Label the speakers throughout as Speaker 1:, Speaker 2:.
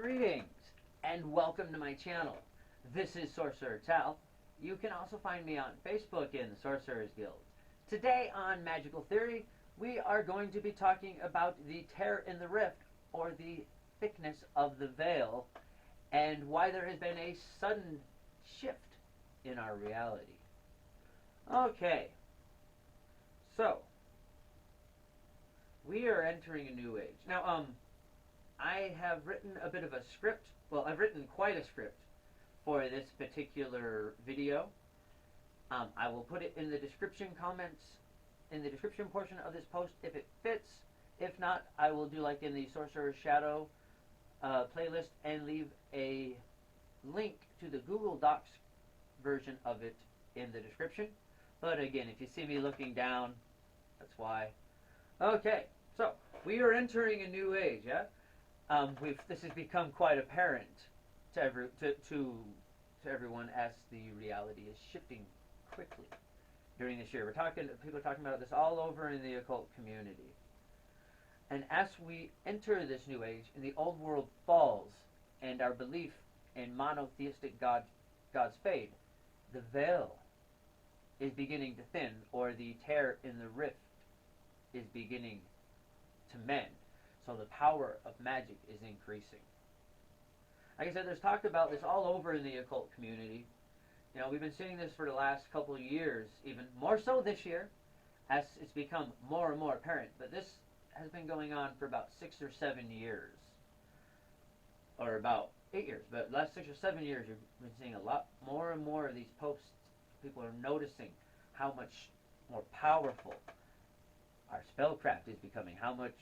Speaker 1: Greetings and welcome to my channel. This is Sorcerer Tal. You can also find me on Facebook in the Sorcerer's Guild. Today on Magical Theory, we are going to be talking about the tear in the rift, or the thickness of the veil, and why there has been a sudden shift in our reality. Okay, so we are entering a new age. Now, I have written a bit of a script. Well, I've written quite a script for this particular video. I will put it in the description comments, in the description portion of this post if it fits. If not, I will do like in the Sorcerer's Shadow playlist and leave a link to the Google Docs version of it in the description. But again, if you see me looking down, that's why. Okay, so we are entering a new age, yeah? This has become quite apparent to everyone as the reality is shifting quickly during this year. People are talking about this all over in the occult community. And as we enter this new age, and the old world falls, and our belief in monotheistic gods fade, the veil is beginning to thin, or the tear in the rift is beginning to mend. So the power of magic is increasing. Like I said, there's talk about this all over in the occult community. You know, we've been seeing this for the last couple of years, even more so this year, as it's become more and more apparent. But this has been going on for about 6 or 7 years. Or about 8 years. But the last 6 or 7 years, you've been seeing a lot more and more of these posts. People are noticing how much more powerful our spellcraft is becoming, how much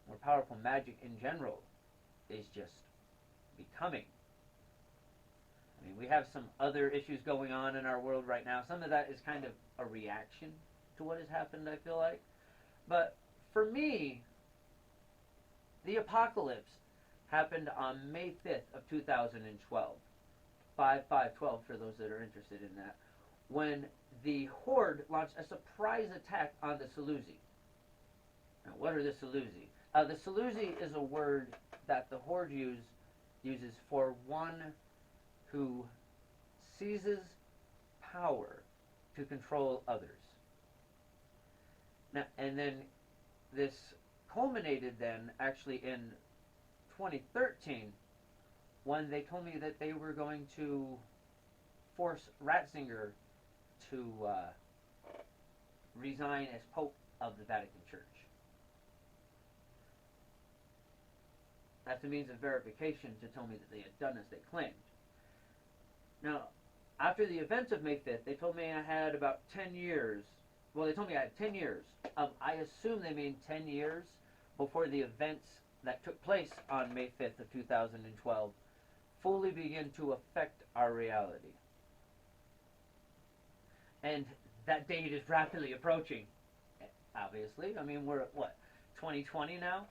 Speaker 1: more powerful magic in general is just becoming. I mean, we have some other issues going on in our world right now. Some of that is kind of a reaction to what has happened, I feel like. But for me, the apocalypse happened on May 5th of 2012. 5/5/12 for those that are interested in that. When the Horde launched a surprise attack on the Seleuci. Now, what are the Seleuci? The Seleuci is a word that the Horde uses for one who seizes power to control others. Now, and then this culminated then actually in 2013 when they told me that they were going to force Ratzinger to resign as Pope of the Vatican Church. That's a means of verification to tell me that they had done as they claimed. Now, after the events of May 5th, they told me I had about 10 years. Well, they told me I had 10 years. I assume they mean 10 years before the events that took place on May 5th of 2012 fully begin to affect our reality. And that date is rapidly approaching, obviously. I mean, we're at what, 2020 now?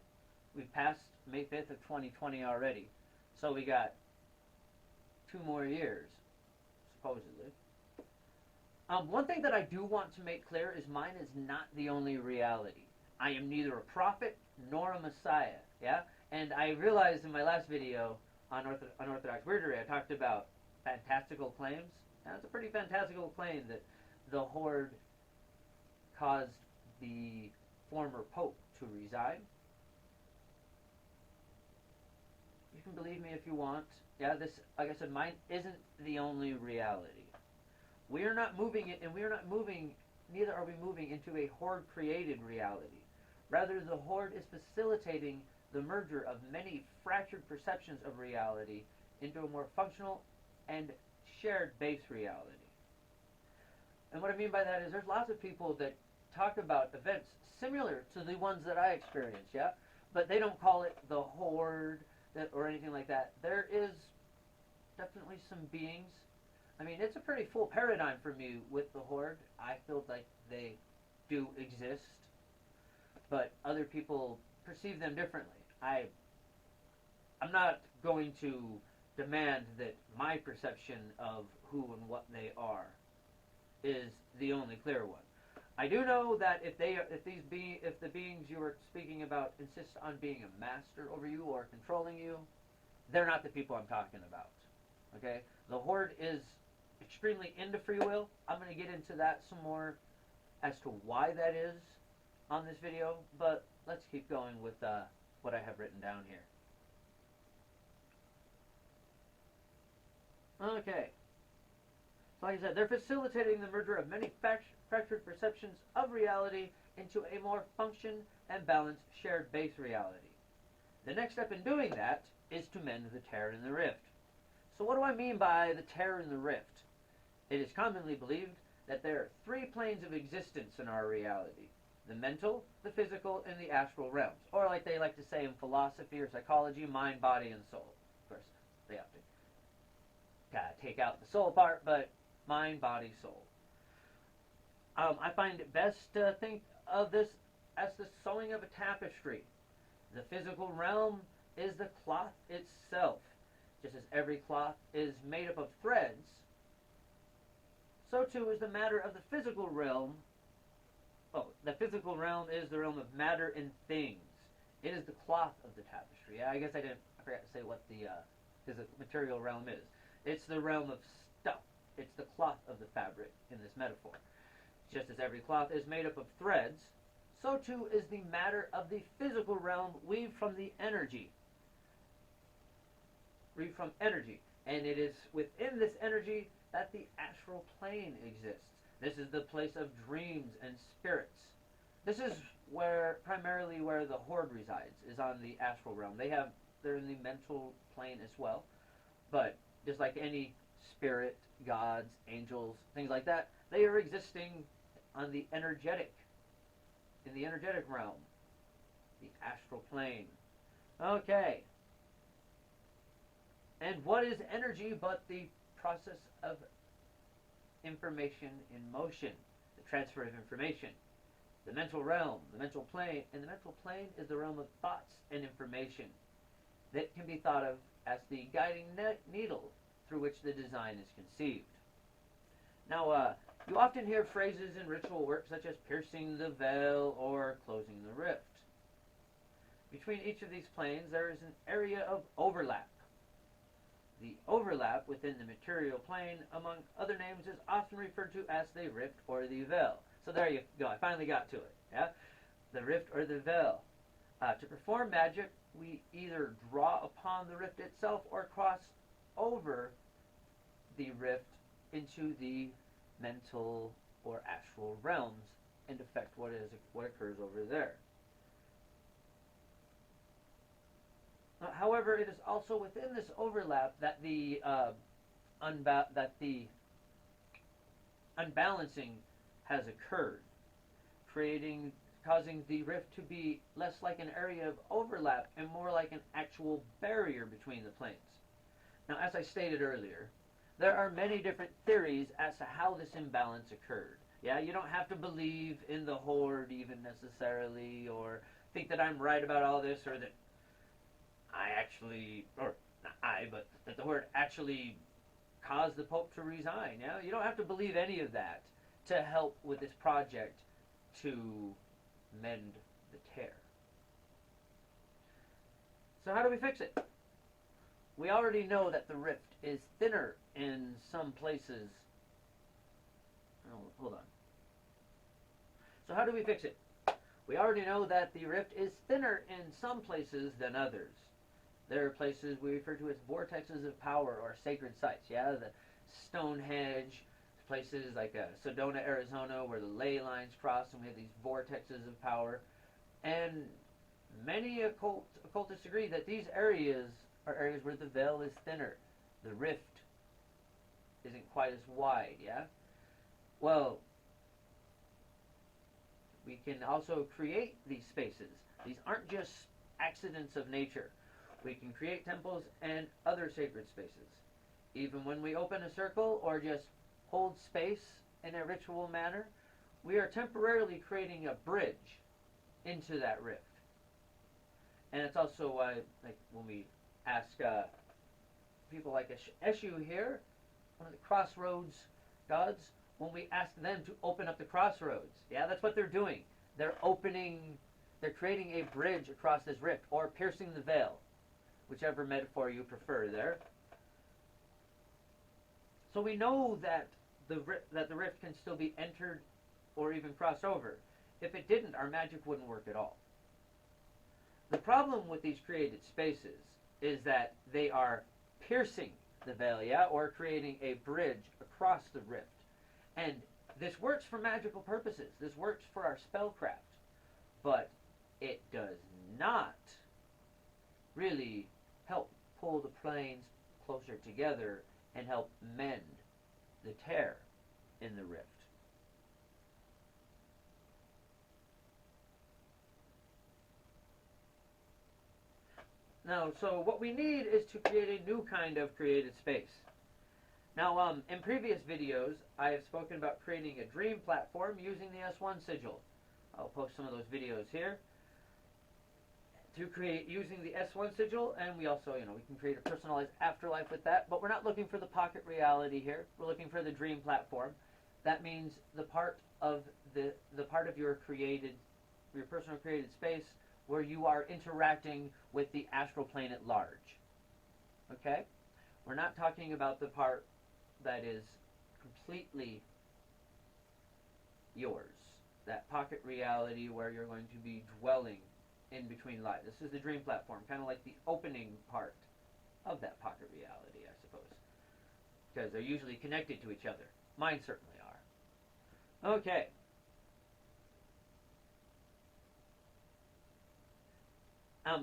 Speaker 1: We've passed May 5th of 2020 already. So we got 2 more years, supposedly. One thing that I do want to make clear is mine is not the only reality. I am neither a prophet nor a messiah, yeah? And I realized in my last video on Unorthodox Weirdery, I talked about fantastical claims. And it's a pretty fantastical claim that the Horde caused the former Pope to resign. You can believe me if you want. Yeah, this, like I said, mine isn't the only reality. We are not moving it, and we are not moving, neither are we moving into a Horde-created reality. Rather, the Horde is facilitating the merger of many fractured perceptions of reality into a more functional and shared base reality. And what I mean by that is there's lots of people that talk about events similar to the ones that I experienced, yeah? But they don't call it the Horde or anything like that. There is definitely some beings. I mean, it's a pretty full paradigm for me with the Horde. I feel like they do exist, but other people perceive them differently. I'm not going to demand that my perception of who and what they are is the only clear one. I do know that if the beings you were speaking about insist on being a master over you or controlling you, they're not the people I'm talking about. Okay? The Horde is extremely into free will. I'm going to get into that some more as to why that is on this video, but let's keep going with what I have written down here. Okay. So like I said, they're facilitating the merger of many fractured perceptions of reality into a more function and balanced shared base reality. The next step in doing that is to mend the tear in the rift. So what do I mean by the tear in the rift? It is commonly believed that there are three planes of existence in our reality: the mental, the physical, and the astral realms. Or like they like to say in philosophy or psychology, mind, body, and soul. Of course, they have to take out the soul part, but mind, body, soul. I find it best to think of this as the sewing of a tapestry. The physical realm is the cloth itself. Just as every cloth is made up of threads, so too is the matter of the physical realm. Oh, the physical realm is the realm of matter and things. It is the cloth of the tapestry. I guess I forgot to say what the physical material realm is. It's the realm of stuff. It's the cloth of the fabric in this metaphor. Just as every cloth is made up of threads, so too is the matter of the physical realm weaved from the energy. Weaved from energy. And it is within this energy that the astral plane exists. This is the place of dreams and spirits. This is primarily where the Horde resides, is on the astral realm. They're in the mental plane as well. But just like any spirit, gods, angels, things like that, they are existing on the energetic, in the energetic realm, the astral plane. Okay. And what is energy but the process of information in motion, the transfer of information? The mental realm, the mental plane, and the mental plane is the realm of thoughts and information that can be thought of as the guiding needle through which the design is conceived. Now, you often hear phrases in ritual work such as piercing the veil or closing the rift. Between each of these planes, there is an area of overlap. The overlap within the material plane, among other names, is often referred to as the rift or the veil. So there you go. I finally got to it. Yeah, the rift or the veil. To perform magic, we either draw upon the rift itself or cross over the rift into the mental or astral realms and affect what occurs over there. However, it is also within this overlap that the unbalancing has occurred, causing the rift to be less like an area of overlap and more like an actual barrier between the planes. Now, as I stated earlier, there are many different theories as to how this imbalance occurred. Yeah, you don't have to believe in the Horde even necessarily, or think that I'm right about all this, or that that the Horde actually caused the Pope to resign. Yeah, you don't have to believe any of that to help with this project to mend the tear. So how do we fix it? We already know that the rift is thinner in some places. Oh, hold on. So how do we fix it? We already know that the rift is thinner in some places than others. There are places we refer to as vortexes of power or sacred sites. Yeah, the Stonehenge, places like Sedona, Arizona, where the ley lines cross and we have these vortexes of power. And many occultists agree that these areas are areas where the veil is thinner. The rift isn't quite as wide, yeah? Well, we can also create these spaces. These aren't just accidents of nature. We can create temples and other sacred spaces. Even when we open a circle or just hold space in a ritual manner, we are temporarily creating a bridge into that rift. And it's also why, like, when we ask people like Eshu here, one of the crossroads gods, when we ask them to open up the crossroads, yeah, that's what they're doing. They're creating a bridge across this rift, or piercing the veil. whichever metaphor you prefer there. So we know that the rift can still be entered or even crossed over. If it didn't, our magic wouldn't work at all. The problem with these created spaces is that they are piercing the veil, yeah, or creating a bridge across the rift. And this works for magical purposes. This works for our spellcraft. But it does not really help pull the planes closer together and help mend the tear in the rift. Now, so what we need is to create a new kind of created space. Now, in previous videos, I have spoken about creating a dream platform using the S1 Sigil. I'll post some of those videos here. To create using the S1 Sigil, and we also, we can create a personalized afterlife with that, but we're not looking for the pocket reality here. We're looking for the dream platform. That means the part of your personal created space where you are interacting with the astral plane at large. Okay? We're not talking about the part that is completely yours. That pocket reality where you're going to be dwelling in between lives. This is the dream platform, kind of like the opening part of that pocket reality, I suppose. Because they're usually connected to each other. Mine certainly are. Okay.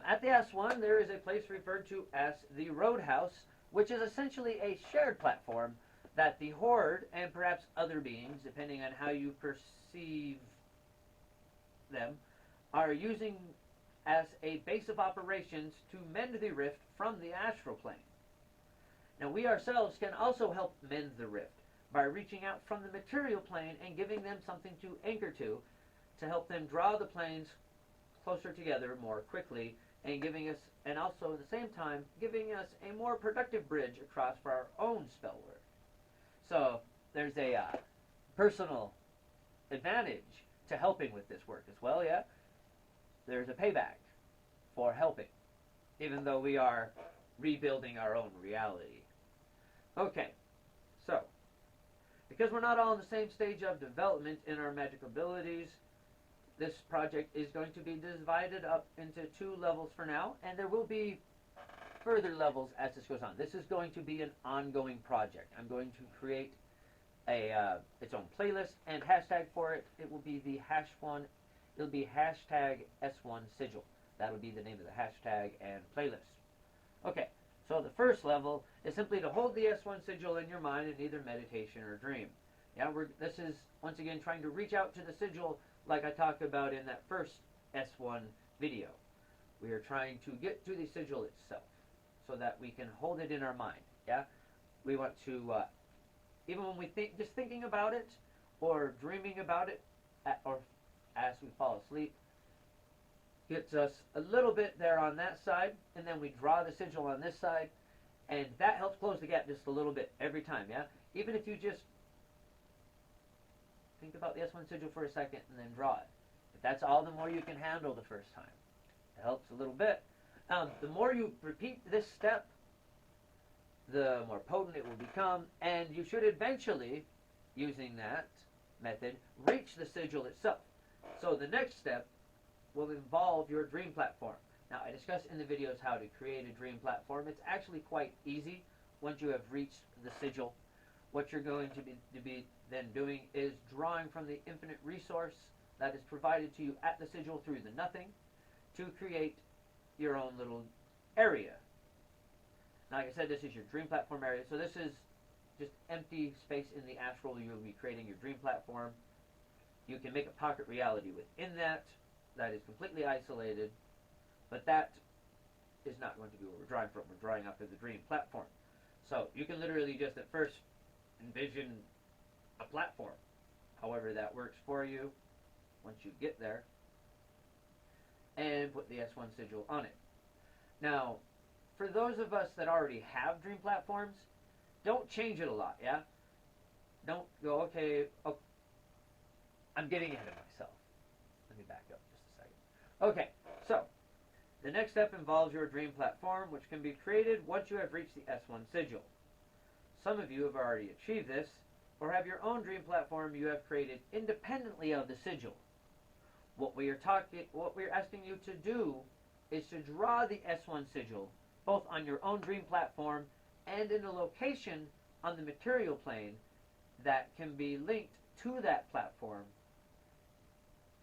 Speaker 1: At the S1, there is a place referred to as the Roadhouse, which is essentially a shared platform that the Horde, and perhaps other beings, depending on how you perceive them, are using as a base of operations to mend the rift from the astral plane. Now, we ourselves can also help mend the rift by reaching out from the material plane and giving them something to anchor to help them draw the planes closer together more quickly, and also at the same time giving us a more productive bridge across for our own spell work. So there's a personal advantage to helping with this work as well, yeah? There's a payback for helping, even though we are rebuilding our own reality. Okay, so because we're not all in the same stage of development in our magic abilities, this project is going to be divided up into 2 levels for now, and there will be further levels as this goes on. This is going to be an ongoing project. I'm going to create its own playlist and hashtag for it. It will be the it'll be hashtag S1 Sigil. That'll be the name of the hashtag and playlist. Okay, so the first level is simply to hold the S1 Sigil in your mind in either meditation or dream. Yeah, this is once again trying to reach out to the sigil like I talked about in that first S1 video. We are trying to get to the sigil itself so that we can hold it in our mind. Yeah, we want to even when we just thinking about it or dreaming about it or as we fall asleep, gets us a little bit there on that side, and then we draw the sigil on this side, and that helps close the gap just a little bit every time, yeah? Even if you just think about the S1 sigil for a second and then draw it. If that's all, the more you can handle the first time. It helps a little bit. The more you repeat this step, the more potent it will become, and you should eventually, using that method, reach the sigil itself. So the next step will involve your dream platform. Now, I discussed in the videos how to create a dream platform. It's actually quite easy once you have reached the sigil. What you're going to be then doing is drawing from the infinite resource that is provided to you at the sigil through the nothing to create your own little area. Now, like I said, this is your dream platform area. So this is just empty space in the astral. You'll be creating your dream platform. You can make a pocket reality within that is completely isolated, but that is not going to be what we're drawing from. We're drawing off of the dream platform. So you can literally just at first envision a platform, however that works for you once you get there, and put the S1 sigil on it. Now, for those of us that already have dream platforms, don't change it a lot, yeah? Don't go, okay, I'm getting ahead of myself. Let me back up just a second. Okay, so The next step involves your dream platform, which can be created once you have reached the S1 Sigil. Some of you have already achieved this, or have your own dream platform you have created independently of the sigil. What we are asking you to do is to draw the S1 Sigil both on your own dream platform and in a location on the material plane that can be linked to that platform,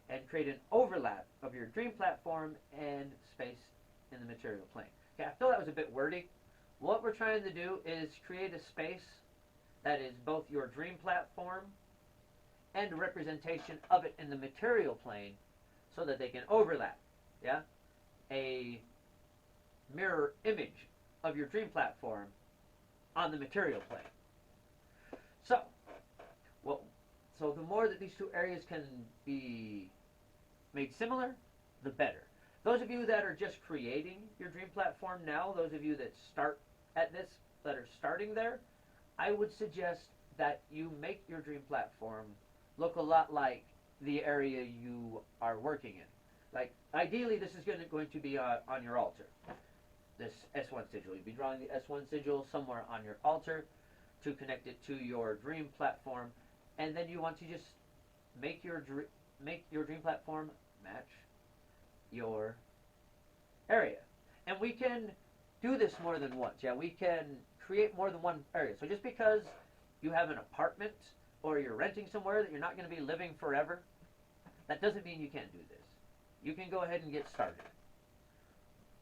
Speaker 1: and create an overlap of your dream platform and space in the material plane. Okay, I feel that was a bit wordy. What we're trying to do is create a space that is both your dream platform and a representation of it in the material plane so that they can overlap. Yeah? A mirror image of your dream platform on the material plane. So the more that these two areas can be made similar, the better. Those of you that are just creating your dream platform now, those of you that start at this, that are starting there, I would suggest that you make your dream platform look a lot like the area you are working in. Like, ideally, this is going to be on your altar. This S1 Sigil. You'd be drawing the S1 Sigil somewhere on your altar to connect it to your dream platform, and then you want to just make your dream platform match your area. And we can do this more than once. Yeah, we can create more than one area. So just because you have an apartment or you're renting somewhere that you're not going to be living forever, that doesn't mean you can't do this. You can go ahead and get started,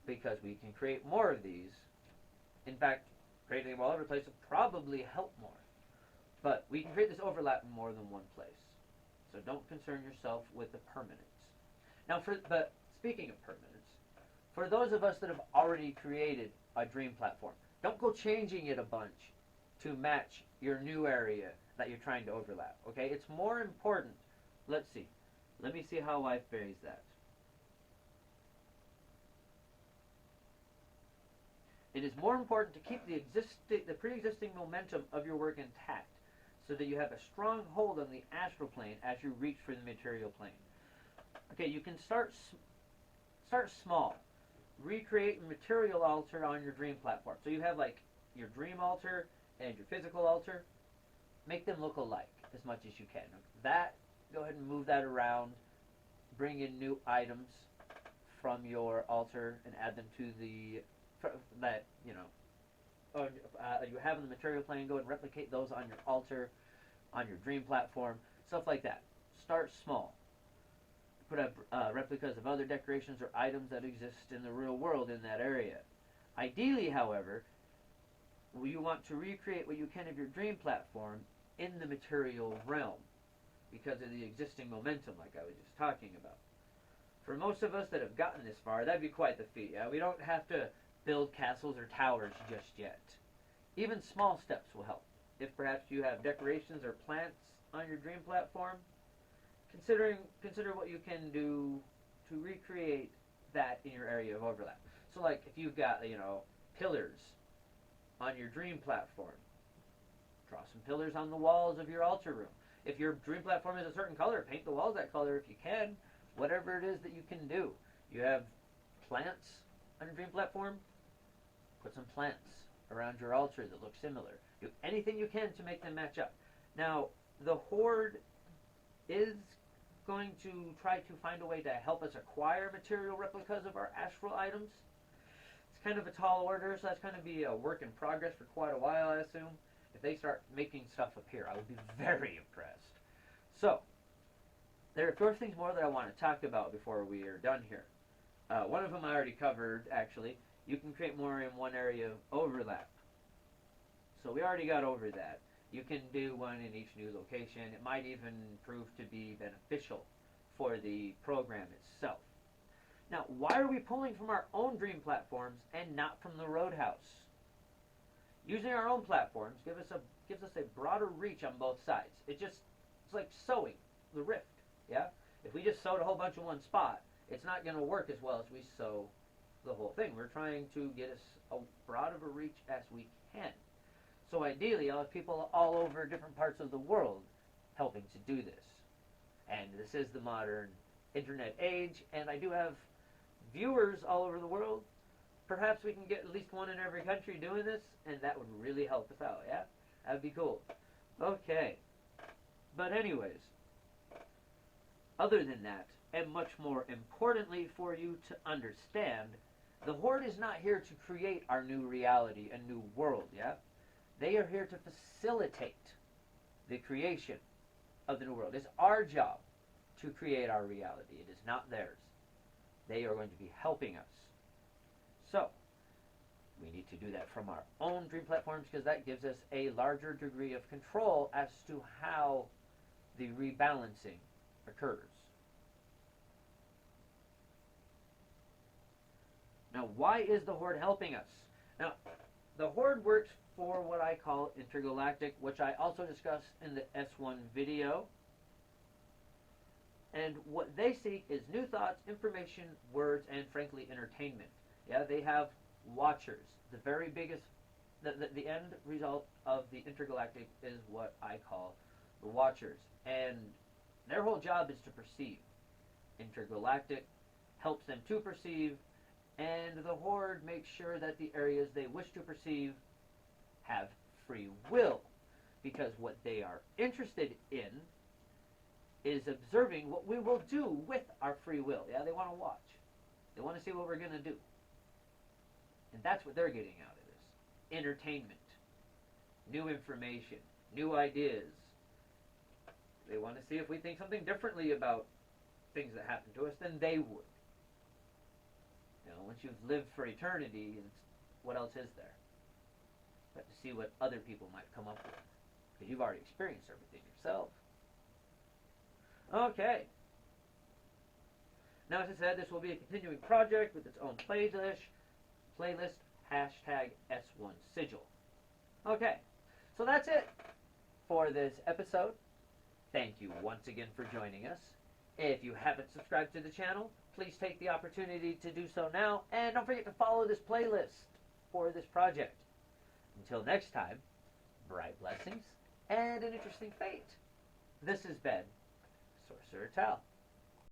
Speaker 1: because we can create more of these. In fact, creating them all over the place will probably help more. But we can create this overlap in more than one place. So don't concern yourself with the permanence. Now, but speaking of permanence, for those of us that have already created a dream platform, don't go changing it a bunch to match your new area that you're trying to overlap. Okay? It's more important. Let's see. Let me see how I phrase that. It is more important to keep the pre-existing momentum of your work intact, so that you have a strong hold on the astral plane as you reach for the material plane. Okay, you can start small. Recreate a material altar on your dream platform. So you have like your dream altar and your physical altar. Make them look alike as much as you can. Go ahead and move that around. Bring in new items from your altar and add them to that you have in the material plane. Go ahead and replicate those on your altar, on your dream platform, stuff like that. Start small. Put up replicas of other decorations or items that exist in the real world in that area. Ideally, however, you want to recreate what you can of your dream platform in the material realm, because of the existing momentum, like I was just talking about. For most of us that have gotten this far, that'd be quite the feat. Yeah? We don't have to build castles or towers just yet. Even small steps will help. If perhaps you have decorations or plants on your dream platform, consider what you can do to recreate that in your area of overlap. So like if you've got, pillars on your dream platform, draw some pillars on the walls of your altar room. If your dream platform is a certain color, paint the walls that color if you can. Whatever it is that you can do. You have plants on your dream platform, put some plants around your altar that look similar. Do anything you can to make them match up. Now, the Horde is going to try to find a way to help us acquire material replicas of our astral items. It's kind of a tall order, so that's going to be a work in progress for quite a while, I assume. If they start making stuff appear, I would be very impressed. So, there are 4 things more that I want to talk about before we are done here. One of them I already covered, actually. You can create more in one area of overlap. So we already got over that. You can do one in each new location. It might even prove to be beneficial for the program itself. Now, why are we pulling from our own dream platforms and not from the Roadhouse? Using our own platforms gives us a broader reach on both sides. It's like sewing the rift, yeah? If we just sewed a whole bunch in one spot, it's not going to work as well as we sew the whole thing. We're trying to get us a broad of a reach as we can. So ideally, I'll have people all over different parts of the world helping to do this. And this is the modern internet age, and I do have viewers all over the world. Perhaps we can get at least one in every country doing this, and that would really help us out, yeah? That'd be cool. Okay. But anyways, other than that, and much more importantly for you to understand, the Horde is not here to create our new reality, a new world, yeah? They are here to facilitate the creation of the new world. It's our job to create our reality. It is not theirs. They are going to be helping us. So, we need to do that from our own dream platforms because that gives us a larger degree of control as to how the rebalancing occurs. Now, why is the Horde helping us? Now, the Horde works for what I call intergalactic, which I also discussed in the S1 video. And what they seek is new thoughts, information, words, and frankly, entertainment. Yeah, they have watchers. The very biggest, the end result of the intergalactic is what I call the watchers. And their whole job is to perceive. Intergalactic helps them to perceive, and the Horde makes sure that the areas they wish to perceive have free will. Because what they are interested in is observing what we will do with our free will. Yeah, they want to watch. They want to see what we're going to do. And that's what they're getting out of this. Entertainment. New information. New ideas. They want to see if we think something differently about things that happen to us than they would. You know, once you've lived for eternity, what else is there? But to see what other people might come up with. Because you've already experienced everything yourself. Okay. Now, as I said, this will be a continuing project with its own playlist, hashtag S1 Sigil. Okay, so that's it for this episode. Thank you once again for joining us. If you haven't subscribed to the channel, please take the opportunity to do so now, and don't forget to follow this playlist for this project. Until next time, bright blessings and an interesting fate. This has been Sorcerer Tal.